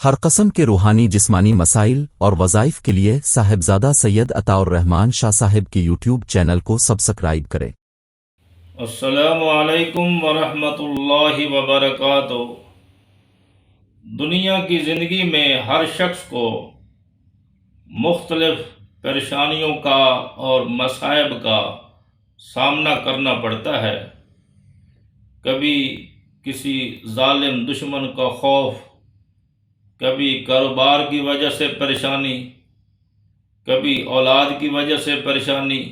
ہر قسم کے روحانی جسمانی مسائل اور وظائف کے لیے صاحبزادہ سید عطا الرحمن شاہ صاحب کی یوٹیوب چینل کو سبسکرائب کریں۔ السلام علیکم ورحمۃ اللہ وبرکاتہ۔ دنیا کی زندگی میں ہر شخص کو مختلف پریشانیوں کا اور مصائب کا سامنا کرنا پڑتا ہے۔ کبھی کسی ظالم دشمن کا خوف، کبھی کاروبار کی وجہ سے پریشانی، کبھی اولاد کی وجہ سے پریشانی،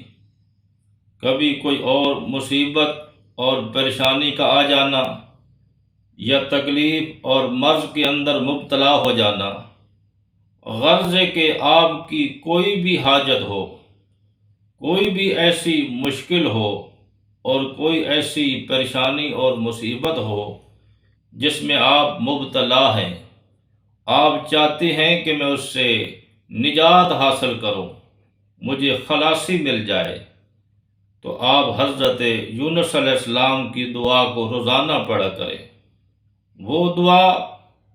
کبھی کوئی اور مصیبت اور پریشانی کا آ جانا، یا تکلیف اور مرض کے اندر مبتلا ہو جانا۔ غرض ہے کہ آپ کی کوئی بھی حاجت ہو، کوئی بھی ایسی مشکل ہو اور کوئی ایسی پریشانی اور مصیبت ہو جس میں آپ مبتلا ہیں، آپ چاہتے ہیں کہ میں اس سے نجات حاصل کروں، مجھے خلاصی مل جائے، تو آپ حضرت یونس علیہ السلام کی دعا کو روزانہ پڑھا کریں۔ وہ دعا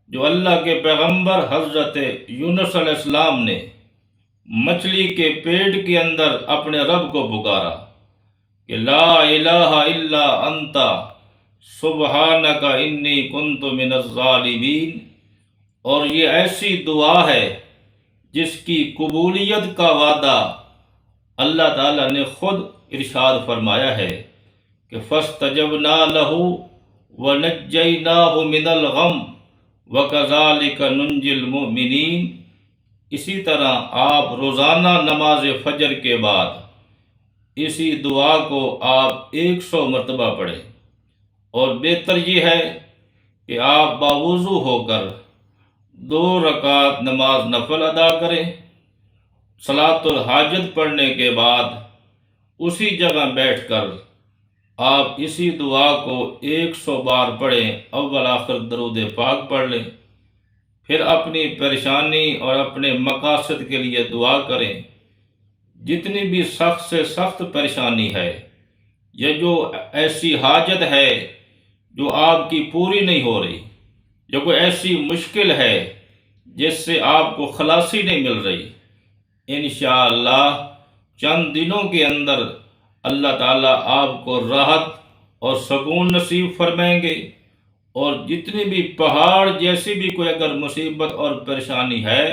جو اللہ کے پیغمبر حضرت یونس علیہ السلام نے مچھلی کے پیٹ کے اندر اپنے رب کو پکارا کہ لا الہ الا انت سبحانک انی کنت من الظالمین، اور یہ ایسی دعا ہے جس کی قبولیت کا وعدہ اللہ تعالیٰ نے خود ارشاد فرمایا ہے کہ فاستجبنا لہ وَنَجَّيْنَاهُ مِنَ الْغَمِّ وَكَذَلِكَ نُنْجِي الْمُؤْمِنِينَ۔ اسی طرح آپ روزانہ نماز فجر کے بعد اسی دعا کو آپ 100 مرتبہ پڑھیں، اور بہتر یہ ہے کہ آپ باوضو ہو کر 2 رکعت نماز نفل ادا کریں۔ صلاۃ الحاجت پڑھنے کے بعد اسی جگہ بیٹھ کر آپ اسی دعا کو 100 بار پڑھیں، اول آخر درود پاک پڑھ لیں، پھر اپنی پریشانی اور اپنے مقاصد کے لیے دعا کریں۔ جتنی بھی سخت سے سخت پریشانی ہے یا جو ایسی حاجت ہے جو آپ کی پوری نہیں ہو رہی، یا کوئی ایسی مشکل ہے جس سے آپ کو خلاصی نہیں مل رہی، انشاءاللہ چند دنوں کے اندر اللہ تعالیٰ آپ کو راحت اور سکون نصیب فرمائیں گے، اور جتنی بھی پہاڑ جیسی بھی کوئی اگر مصیبت اور پریشانی ہے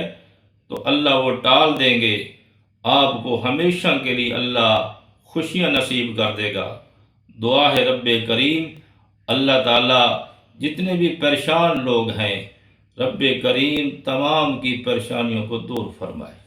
تو اللہ وہ ٹال دیں گے، آپ کو ہمیشہ کے لیے اللہ خوشیاں نصیب کر دے گا۔ دعا ہے رب کریم اللہ تعالیٰ جتنے بھی پریشان لوگ ہیں، رب کریم تمام کی پریشانیوں کو دور فرمائے۔